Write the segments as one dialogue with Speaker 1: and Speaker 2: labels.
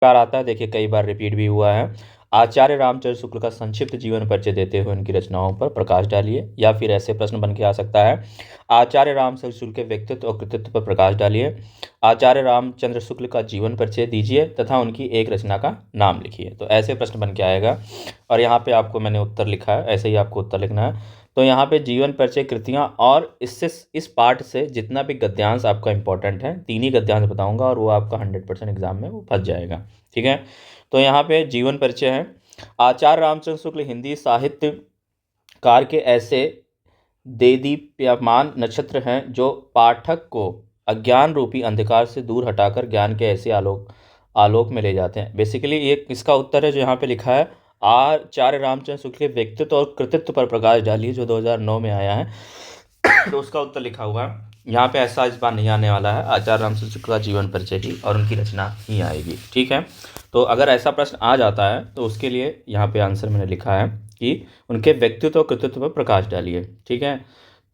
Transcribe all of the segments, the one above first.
Speaker 1: बार आता है, देखिए कई बार रिपीट भी हुआ है। आचार्य रामचंद्र शुक्ल का संक्षिप्त जीवन परिचय देते हुए उनकी रचनाओं पर प्रकाश डालिए। या फिर ऐसे प्रश्न बन के आ सकता है, आचार्य रामचंद्र शुक्ल के व्यक्तित्व और कृतित्व पर प्रकाश डालिए। आचार्य रामचंद्र शुक्ल का जीवन परिचय दीजिए तथा उनकी एक रचना का नाम लिखिए। तो ऐसे प्रश्न बन के आएगा और यहाँ पे आपको मैंने उत्तर लिखा है, ऐसे ही आपको उत्तर लिखना है। तो यहाँ पे जीवन परिचय, कृतियाँ और इससे इस पार्ट से जितना भी गद्यांश आपका इंपॉर्टेंट है, 3 ही गद्यांश बताऊंगा और वो आपका 100% एग्जाम में वो फंस जाएगा। ठीक है, तो यहाँ पे जीवन परिचय है। आचार्य रामचंद्र शुक्ल हिंदी साहित्यकार के ऐसे देदीप्यमान नक्षत्र हैं जो पाठक को अज्ञान रूपी अंधकार से दूर हटाकर ज्ञान के ऐसे आलोक आलोक में ले जाते हैं। बेसिकली ये इसका उत्तर है जो यहाँ पे लिखा है, आचार्य रामचंद्र शुक्ल के व्यक्तित्व और कृतित्व पर प्रकाश डालिए, जो 2009 में आया है। तो उसका उत्तर लिखा हुआ है यहाँ पे। ऐसा इस बार नहीं आने वाला है, आचार्य रामचंद्र शुक्ल का जीवन परिचय ही और उनकी रचना ही आएगी। ठीक है, तो अगर ऐसा प्रश्न आ जाता है तो उसके लिए यहाँ पे आंसर मैंने लिखा है कि उनके व्यक्तित्व और कृतित्व पर प्रकाश डालिए। ठीक है,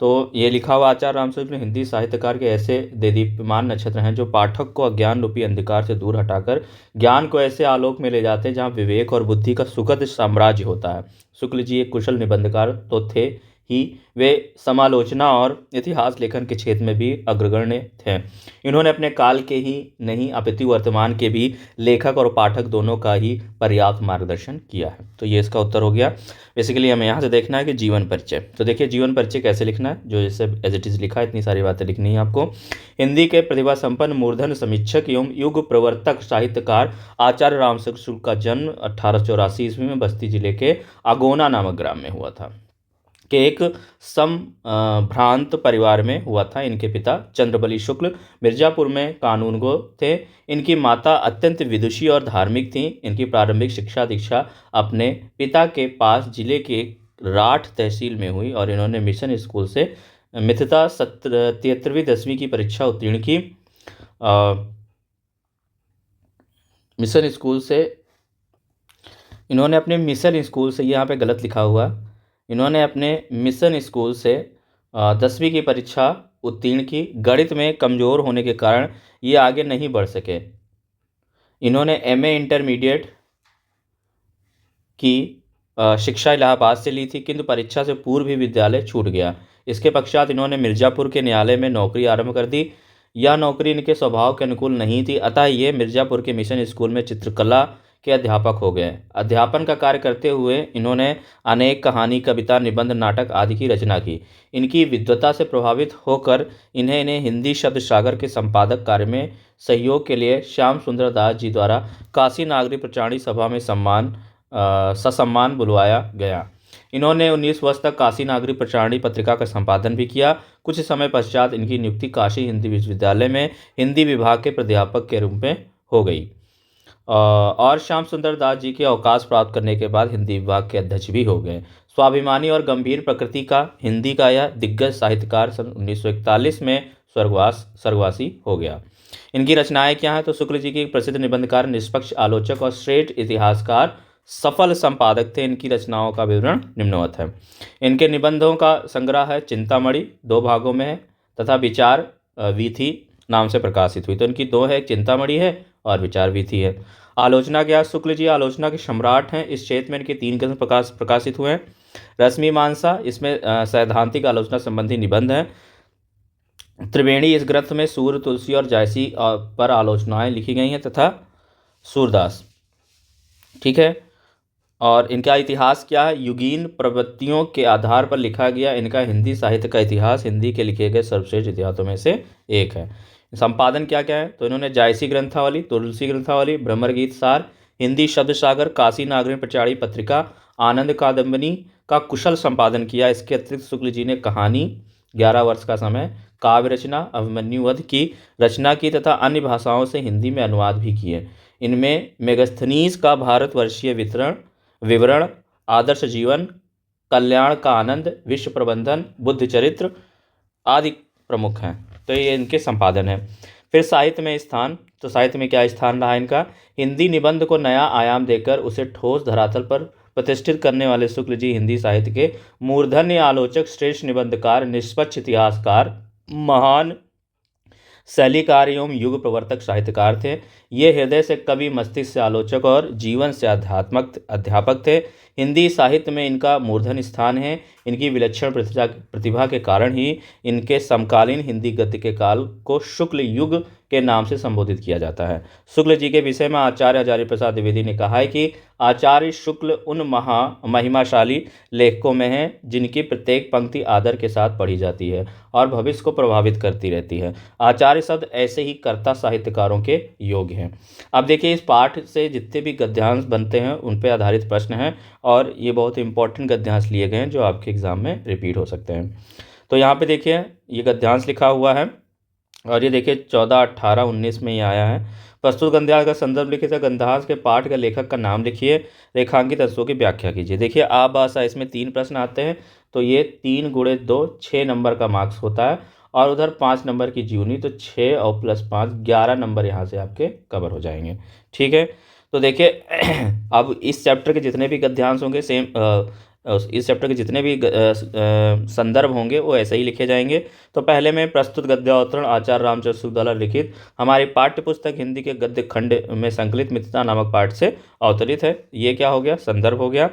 Speaker 1: तो ये लिखा हुआ, आचार्य रामचंद्र शुक्ल हिंदी साहित्यकार के ऐसे देदीप्यमान नक्षत्र हैं जो पाठक को अज्ञान रूपी अंधकार से दूर हटाकर ज्ञान को ऐसे आलोक में ले जाते हैं जहाँ विवेक और बुद्धि का सुखद साम्राज्य होता है। शुक्ल जी एक कुशल निबंधकार तो थे ही, वे समालोचना और इतिहास लेखन के क्षेत्र में भी अग्रगण्य थे। इन्होंने अपने काल के ही नहीं अपितु वर्तमान के भी लेखक और पाठक दोनों का ही पर्याप्त मार्गदर्शन किया है। तो ये इसका उत्तर हो गया। बेसिकली हमें यहाँ से देखना है कि जीवन परिचय, तो देखिए जीवन परिचय कैसे लिखना है, जो जैसे एज इट इज़ लिखा है इतनी सारी बातें लिखनी है आपको। हिंदी के प्रतिभा संपन्न मूर्धन समीक्षक एवं युग प्रवर्तक साहित्यकार आचार्य रामचंद्र शुक्ल का जन्म 1884 ईस्वी में बस्ती जिले के अगोना नामक ग्राम में हुआ था के एक संभ्रांत परिवार में हुआ था। इनके पिता चंद्रबली शुक्ल मिर्जापुर में कानूनगो थे। इनकी माता अत्यंत विदुषी और धार्मिक थीं। इनकी प्रारंभिक शिक्षा दीक्षा अपने पिता के पास जिले के राठ तहसील में हुई और इन्होंने मिशन स्कूल से मिथता 73वीं 10वीं की परीक्षा उत्तीर्ण की। मिशन स्कूल से इन्होंने अपने मिशन स्कूल से, यहाँ पे गलत लिखा हुआ, इन्होंने अपने मिशन स्कूल से 10वीं की परीक्षा उत्तीर्ण की। गणित में कमज़ोर होने के कारण ये आगे नहीं बढ़ सके। इन्होंने एमए इंटरमीडिएट की शिक्षा इलाहाबाद से ली थी, किंतु परीक्षा से पूर्व ही विद्यालय छूट गया। इसके पश्चात इन्होंने मिर्ज़ापुर के न्यायालय में नौकरी आरंभ कर दी। यह नौकरी इनके स्वभाव के अनुकूल नहीं थी, अतः ये मिर्ज़ापुर के मिशन स्कूल में चित्रकला के अध्यापक हो गए। अध्यापन का कार्य करते हुए इन्होंने अनेक कहानी, कविता, निबंध, नाटक आदि की रचना की। इनकी विद्वता से प्रभावित होकर इन्हें हिंदी शब्द सागर के संपादक कार्य में सहयोग के लिए श्याम सुंदर दास जी द्वारा काशी नागरी प्रचारणी सभा में ससम्मान बुलवाया गया। इन्होंने 19 वर्ष तक काशी नागरी प्रचारणी पत्रिका का संपादन भी किया। कुछ समय पश्चात इनकी नियुक्ति काशी हिंदी विश्वविद्यालय में हिंदी विभाग के प्राध्यापक के रूप में हो गई और श्याम सुंदर दास जी के अवकाश प्राप्त करने के बाद हिंदी विभाग के अध्यक्ष भी हो गए। स्वाभिमानी और गंभीर प्रकृति का हिंदी का यह दिग्गज साहित्यकार सन 1941 में स्वर्गवासी हो गया। इनकी रचनाएं क्या हैं, तो शुक्ल जी की प्रसिद्ध निबंधकार, निष्पक्ष आलोचक और श्रेष्ठ इतिहासकार, सफल संपादक थे। इनकी रचनाओं का विवरण निम्नवत है। इनके निबंधों का संग्रह है चिंतामणि, 2 भागों में है तथा विचार वीथी नाम से प्रकाशित हुई। तो इनकी 2 है, एक चिंतामणि है और विचार वीथी है। आलोचना क्या, शुक्ल जी आलोचना के सम्राट हैं। इस क्षेत्र में इनके 3 ग्रंथ प्रकाशित हुए हैं। रश्मि मानसा, इसमें सैद्धांतिक आलोचना संबंधी निबंध है। त्रिवेणी, इस ग्रंथ में सूर्य, तुलसी और जायसी पर आलोचनाएं लिखी गई हैं तथा सूरदास। ठीक है, और इनका इतिहास क्या है, युगीन प्रवृत्तियों के आधार पर लिखा गया इनका हिंदी साहित्य का इतिहास हिंदी के लिखे गए सर्वश्रेष्ठ इतिहासों में से एक है। संपादन क्या क्या है, तो इन्होंने जायसी ग्रंथावली, तुलसी ग्रंथावली, ब्रह्मगीत सार, हिंदी शब्द सागर, काशी नागरी प्रचारणी पत्रिका, आनंद कादम्बनी का कुशल संपादन किया। इसके अतिरिक्त शुक्ल जी ने कहानी, 11 वर्ष का समय, काव्य रचना, अभिमन्यु वध की रचना की तथा अन्य भाषाओं से हिंदी में अनुवाद भी किए। इनमें मेगस्थनीज का भारतवर्षीय विवरण, आदर्श जीवन, कल्याण का आनंद, विश्व प्रबंधन, बुद्ध चरित्र आदि प्रमुख हैं। तो ये इनके संपादन है। फिर साहित्य में स्थान, तो साहित्य में क्या स्थान रहा इनका, हिंदी निबंध को नया आयाम देकर उसे ठोस धरातल पर प्रतिष्ठित करने वाले शुक्ल जी हिंदी साहित्य के मूर्धन्य आलोचक, श्रेष्ठ निबंधकार, निष्पक्ष इतिहासकार, महान शैलीकार एवं युग प्रवर्तक साहित्यकार थे। ये हृदय से कवि, मस्तिष्क से आलोचक और जीवन से अध्यात्मक अध्यापक थे। हिंदी साहित्य में इनका मूर्धन स्थान है। इनकी विलक्षण प्रतिभा के कारण ही इनके समकालीन हिंदी गद्य के काल को शुक्ल युग के नाम से संबोधित किया जाता है। शुक्ल जी के विषय में आचार्य हजारी प्रसाद द्विवेदी ने कहा है कि आचार्य शुक्ल उन महिमाशाली लेखकों में हैं जिनकी प्रत्येक पंक्ति आदर के साथ पढ़ी जाती है और भविष्य को प्रभावित करती रहती है। आचार्य शब्द ऐसे ही कर्ता साहित्यकारों के योग्य हैं। अब देखिए, इस पाठ से जितने भी गद्यांश बनते हैं उन पर आधारित प्रश्न हैं और ये बहुत इंपॉर्टेंट गद्यांश लिए गए हैं जो आपके एग्जाम में रिपीट हो सकते हैं। तो यहाँ पे देखिए, ये गद्यांश लिखा हुआ है और ये देखिए 14, 18, 19 में ये आया है। प्रस्तुत गद्यांश का संदर्भ लिखिए, तो गद्यांश के पाठ का लेखक का नाम लिखिए, रेखांकित अंशों की व्याख्या कीजिए। देखिए आबासा, इसमें 3 प्रश्न आते हैं, तो ये 3 × 2 6 नंबर का मार्क्स होता है और उधर 5 नंबर की जीवनी, तो 6 और +5 11 नंबर यहाँ से आपके कवर हो जाएंगे। ठीक है, तो देखिए अब इस चैप्टर के जितने भी गद्यांश होंगे इस चैप्टर के जितने भी संदर्भ होंगे वो ऐसे ही लिखे जाएंगे। तो पहले में प्रस्तुत गद्यावतरण आचार्य रामचंद्र शुक्ल द्वारा लिखित हमारी पाठ्य पुस्तक हिंदी के गद्य खंड में संकलित मित्रता नामक पाठ से अवतरित है। ये क्या हो गया, संदर्भ हो गया।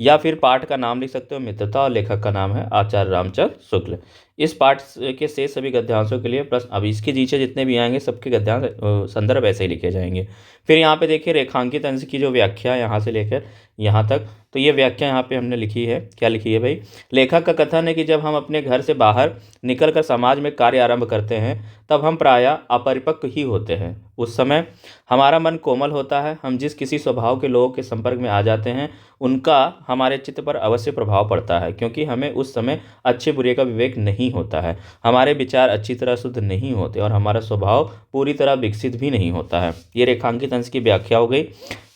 Speaker 1: या फिर पाठ का नाम लिख सकते हो मित्रता और लेखक का नाम है आचार्य रामचंद्र शुक्ल। इस पाठ के शेष सभी गद्यांशों के लिए प्रश्न, अब इसके नीचे जितने भी आएंगे सबके गद्यांश संदर्भ ऐसे ही लिखे जाएंगे। फिर यहाँ पे देखिए रेखांकित अंश की जो व्याख्या यहाँ से लेकर यहाँ तक, तो ये व्याख्या यहाँ पे हमने लिखी है। क्या लिखी है भाई, लेखक का कथन है कि जब हम अपने घर से बाहर निकलकर समाज में कार्य आरंभ करते हैं तब हम प्रायः अपरिपक्व ही होते हैं। उस समय हमारा मन कोमल होता है। हम जिस किसी स्वभाव के लोगों के संपर्क में आ जाते हैं उनका हमारे चित्त पर अवश्य प्रभाव पड़ता है, क्योंकि हमें उस समय अच्छे बुरे का विवेक नहीं होता है, हमारे विचार अच्छी तरह शुद्ध नहीं होते और हमारा स्वभाव पूरी तरह विकसित भी नहीं होता है। ये रेखांकित अंश की व्याख्या हो गई।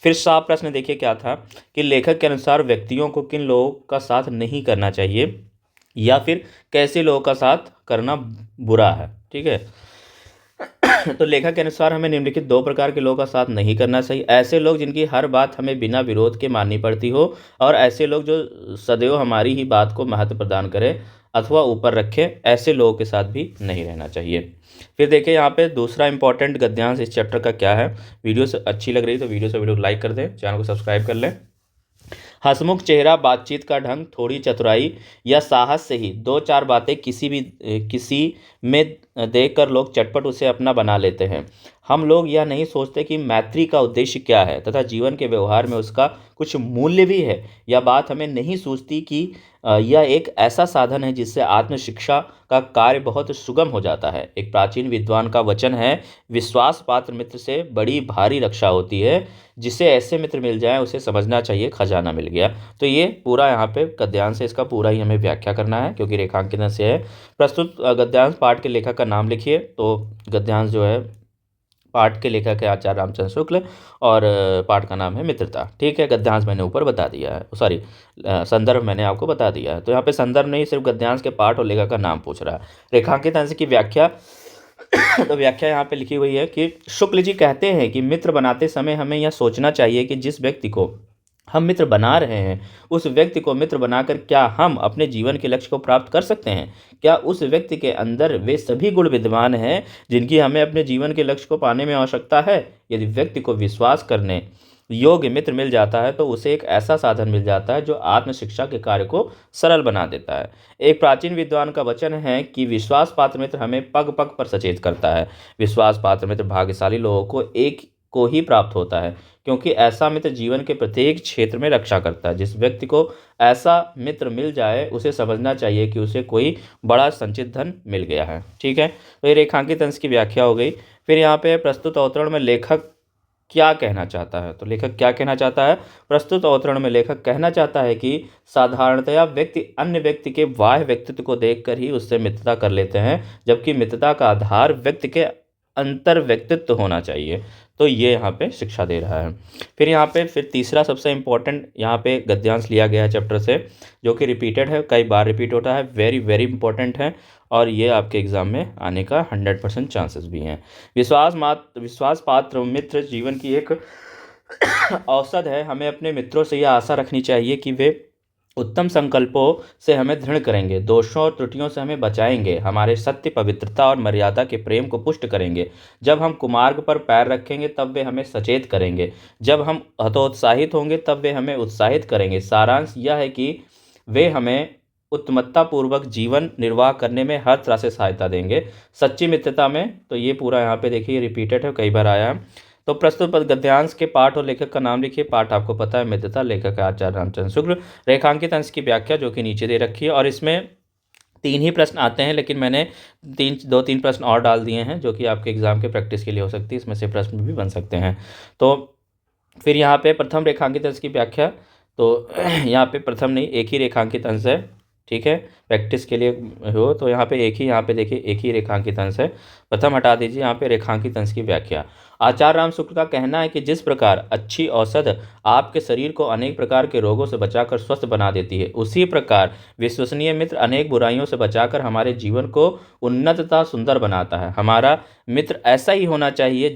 Speaker 1: फिर साफ प्रश्न देखिए क्या था कि लेखक के अनुसार व्यक्तियों को किन लोगों का साथ नहीं करना चाहिए या फिर कैसे लोगों का साथ करना बुरा है। ठीक है, तो लेखक के अनुसार हमें निम्नलिखित 2 प्रकार के लोगों का साथ नहीं करना चाहिए। ऐसे लोग जिनकी हर बात हमें बिना विरोध के माननी पड़ती हो और ऐसे लोग जो सदैव हमारी ही बात को महत्व प्रदान करें अथवा ऊपर रखें, ऐसे लोगों के साथ भी नहीं रहना चाहिए। फिर देखिए यहाँ पे दूसरा इंपॉर्टेंट गद्यांश इस चैप्टर का क्या है। वीडियो से अच्छी लग रही तो वीडियो को लाइक कर दें, चैनल को सब्सक्राइब कर लें। हंसमुख चेहरा, बातचीत का ढंग, थोड़ी चतुराई या साहस से ही 2-4 बातें किसी में देखकर लोग चटपट उसे अपना बना लेते हैं। हम लोग यह नहीं सोचते कि मैत्री का उद्देश्य क्या है तथा जीवन के व्यवहार में उसका कुछ मूल्य भी है। यह बात हमें नहीं सूझती कि यह एक ऐसा साधन है जिससे आत्मशिक्षा का कार्य बहुत सुगम हो जाता है। एक प्राचीन विद्वान का वचन है, विश्वास पात्र मित्र से बड़ी भारी रक्षा होती है। जिसे ऐसे मित्र मिल जाएं उसे समझना चाहिए खजाना मिल गया। तो ये पूरा यहाँ पे गद्यांश है, इसका पूरा ही हमें व्याख्या करना है क्योंकि रेखांकन से है। प्रस्तुत गद्यांश पाठ के लेखक का नाम लिखिए। तो गद्यांश जो है पाठ के लेखक है आचार्य रामचंद्र शुक्ल और पाठ का नाम है मित्रता। ठीक है, गद्यांश मैंने ऊपर बता दिया है, सॉरी संदर्भ मैंने आपको बता दिया है। तो यहाँ पे संदर्भ नहीं, सिर्फ गद्यांश के पाठ और लेखक का नाम पूछ रहा है। रेखांकित अंश की व्याख्या तो व्याख्या यहाँ पे लिखी हुई है कि शुक्ल जी कहते हैं कि मित्र बनाते समय हमें यह सोचना चाहिए कि जिस व्यक्ति को हम मित्र बना रहे हैं उस व्यक्ति को मित्र बनाकर क्या हम अपने जीवन के लक्ष्य को प्राप्त कर सकते हैं। क्या उस व्यक्ति के अंदर वे सभी गुण विद्यमान हैं जिनकी हमें अपने जीवन के लक्ष्य को पाने में आवश्यकता है। यदि व्यक्ति को विश्वास करने योग्य मित्र मिल जाता है तो उसे एक ऐसा साधन मिल जाता है जो आत्मशिक्षा के कार्य को सरल बना देता है। एक प्राचीन विद्वान का वचन है कि विश्वास पात्र मित्र हमें पग पग पर सचेत करता है। विश्वास पात्र मित्र भाग्यशाली लोगों को ही प्राप्त होता है, क्योंकि ऐसा मित्र जीवन के प्रत्येक क्षेत्र में रक्षा करता है। जिस व्यक्ति को ऐसा मित्र मिल जाए उसे समझना चाहिए कि उसे कोई बड़ा संचित धन मिल गया है। ठीक है, तो ये रेखांकित अंश की व्याख्या हो गई। फिर यहाँ पे प्रस्तुत अवतरण में लेखक क्या कहना चाहता है। तो लेखक क्या कहना चाहता है, प्रस्तुत अवतरण में लेखक कहना चाहता है कि साधारणतया व्यक्ति अन्य व्यक्ति के बाह्य व्यक्तित्व को देखकर ही उससे मित्रता कर लेते हैं, जबकि मित्रता का आधार व्यक्ति के अंतर व्यक्तित्व होना चाहिए। तो ये यहाँ पे शिक्षा दे रहा है। फिर यहाँ पे तीसरा सबसे इम्पोर्टेंट यहाँ पे गद्यांश लिया गया है चैप्टर से, जो कि रिपीटेड है, कई बार रिपीट होता है, वेरी वेरी इंपॉर्टेंट है और ये आपके एग्जाम में आने का 100% चांसेस भी हैं। विश्वास पात्र मित्र जीवन की एक औसत है। हमें अपने मित्रों से यह आशा रखनी चाहिए कि वे उत्तम संकल्पों से हमें दृढ़ करेंगे, दोषों और त्रुटियों से हमें बचाएंगे, हमारे सत्य, पवित्रता और मर्यादा के प्रेम को पुष्ट करेंगे। जब हम कुमार्ग पर पैर रखेंगे तब वे हमें सचेत करेंगे, जब हम हतोत्साहित होंगे तब वे हमें उत्साहित करेंगे। सारांश यह है कि वे हमें उत्तमतापूर्वक जीवन निर्वाह करने में हर तरह से सहायता देंगे। सच्ची मित्रता में, तो ये पूरा यहाँ पे देखिए रिपीटेड है, कई बार आया है। तो प्रस्तुत गद्यांश के पाठ और लेखक का नाम लिखिए। पाठ आपको पता है, मित्रता, लेखक है आचार्य रामचंद्र शुक्ल। रेखांकित अंश की व्याख्या जो कि नीचे दे रखी है, और इसमें 3 ही प्रश्न आते हैं, लेकिन मैंने 2-3 प्रश्न और डाल दिए हैं जो कि आपके एग्जाम के प्रैक्टिस के लिए हो सकती है, इसमें से प्रश्न भी बन सकते हैं। तो फिर यहाँ पे प्रथम रेखांकित अंश की व्याख्या, तो यहाँ पे प्रथम नहीं, एक ही रेखांकित अंश है, ठीक है, प्रैक्टिस के लिए हो तो यहाँ पे एक ही, यहाँ पे देखिए एक ही रेखांकित अंश है, प्रथम हटा दीजिए। यहाँ पे रेखांकित अंश की व्याख्या, आचार्य राम शुक्ल का कहना है कि जिस प्रकार अच्छी औषध आपके शरीर को अनेक प्रकार के रोगों से बचाकर स्वस्थ बना देती है, उसी प्रकार विश्वसनीय मित्र अनेक बुराइयों से बचाकर हमारे जीवन को उन्नत तथा सुंदर बनाता है। हमारा मित्र ऐसा ही होना चाहिए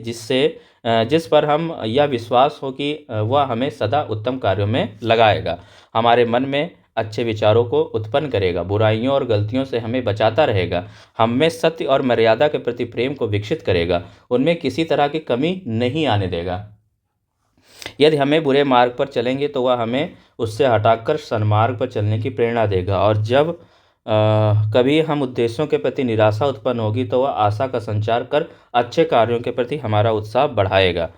Speaker 1: जिस पर हम यह विश्वास हो कि वह हमें सदा उत्तम कार्यों में लगाएगा, हमारे मन में अच्छे विचारों को उत्पन्न करेगा, बुराइयों और गलतियों से हमें बचाता रहेगा, हम में सत्य और मर्यादा के प्रति प्रेम को विकसित करेगा, उनमें किसी तरह की कमी नहीं आने देगा। यदि हमें बुरे मार्ग पर चलेंगे तो वह हमें उससे हटाकर सन्मार्ग पर चलने की प्रेरणा देगा, और जब कभी हम उद्देश्यों के प्रति निराशा उत्पन्न होगी तो वह आशा का संचार कर अच्छे कार्यों के प्रति हमारा उत्साह बढ़ाएगा।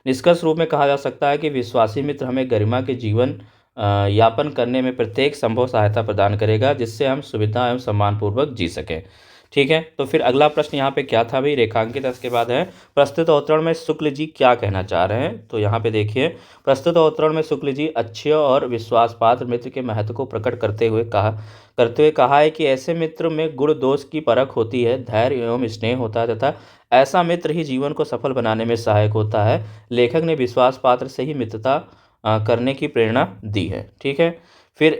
Speaker 1: निष्कर्ष रूप में कहा जा सकता है कि विश्वासी मित्र हमें गरिमा के जीवन यापन करने में प्रत्येक संभव सहायता प्रदान करेगा, जिससे हम सुविधा एवं सम्मानपूर्वक जी सकें। ठीक है, तो फिर अगला प्रश्न यहाँ पे क्या था भाई, रेखांकित अंश के बाद है प्रस्तुत अवतरण में शुक्ल जी क्या कहना चाह रहे हैं। तो यहाँ पे देखिए, प्रस्तुत अवतरण में शुक्ल जी अच्छे और विश्वास पात्र मित्र के महत्व को प्रकट करते हुए कहा है कि ऐसे मित्र में गुण दोष की परख होती है, धैर्य एवं स्नेह होता है, तथा ऐसा मित्र ही जीवन को सफल बनाने में सहायक होता है। लेखक ने विश्वास पात्र से ही मित्रता करने की प्रेरणा दी है। ठीक है, फिर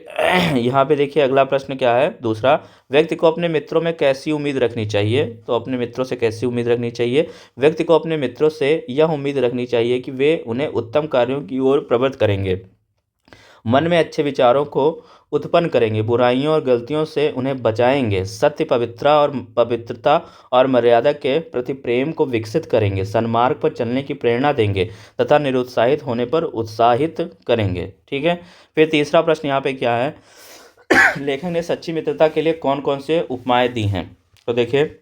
Speaker 1: यहाँ पे देखिए अगला प्रश्न क्या है, दूसरा, व्यक्ति को अपने मित्रों में कैसी उम्मीद रखनी चाहिए। तो अपने मित्रों से कैसी उम्मीद रखनी चाहिए, व्यक्ति को अपने मित्रों से यह उम्मीद रखनी चाहिए कि वे उन्हें उत्तम कार्यों की ओर प्रवृत्त करेंगे, मन में अच्छे विचारों को उत्पन्न करेंगे, बुराइयों और गलतियों से उन्हें बचाएंगे, सत्य, पवित्रता और मर्यादा के प्रति प्रेम को विकसित करेंगे, सन्मार्ग पर चलने की प्रेरणा देंगे तथा निरुत्साहित होने पर उत्साहित करेंगे। ठीक है, फिर तीसरा प्रश्न यहाँ पे क्या है, लेखक ने सच्ची मित्रता के लिए कौन कौन से उपमाएं दी हैं। तो देखिए,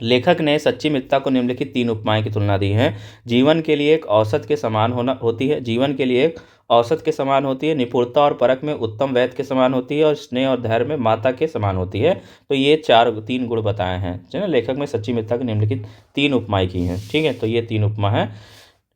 Speaker 1: लेखक ने सच्ची मित्रता को निम्नलिखित 3 उपमाएं की तुलना दी है। जीवन के लिए एक औसत के समान होती है, जीवन के लिए एक औसत के समान होती है, निपुणता और परख में उत्तम वैद्य के समान होती है, और स्नेह और धैर्य में माता के समान होती है। तो ये 3 गुण बताए हैं, है ना, लेखक में सच्ची मित्रता की निम्नलिखित 3 उपमाएं की हैं। ठीक है, तो ये 3 उपमा है।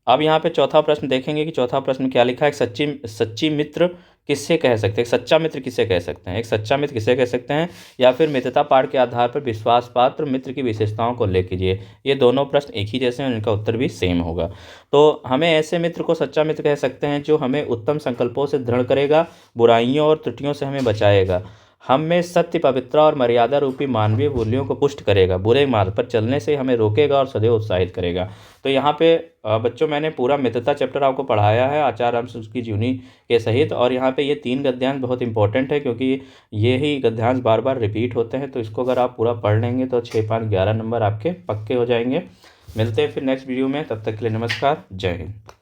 Speaker 1: अब यहाँ पे चौथा प्रश्न देखेंगे कि चौथा प्रश्न क्या लिखा है, सच्ची मित्र किससे कह सकते हैं, सच्चा मित्र किसे कह सकते हैं, एक सच्चा मित्र किसे कह सकते हैं, या फिर मित्रता पाठ के आधार पर विश्वास पात्र मित्र की विशेषताओं को उल्लेख कीजिए। ये दोनों प्रश्न एक ही जैसे हैं, इनका उत्तर भी सेम होगा। तो हमें ऐसे मित्र को सच्चा मित्र कह सकते हैं जो हमें उत्तम संकल्पों से दृढ़ करेगा, बुराइयों और त्रुटियों से हमें बचाएगा, हम में सत्य, पवित्रता और मर्यादा रूपी मानवीय मूल्यों को पुष्ट करेगा, बुरे मार्ग पर चलने से हमें रोकेगा और सदैव उत्साहित करेगा। तो यहाँ पे बच्चों मैंने पूरा मित्रता चैप्टर आपको पढ़ाया है आचार्य रामशुक्ल की जीवनी के सहित, और यहाँ पे ये 3 गद्यांश बहुत इंपॉर्टेंट है क्योंकि ये ही गद्यांश बार बार रिपीट होते हैं। तो इसको अगर आप पूरा पढ़ लेंगे तो 6, 5, 11 नंबर आपके पक्के हो जाएंगे। मिलते हैं फिर नेक्स्ट वीडियो में, तब तक के लिए नमस्कार, जय हिंद।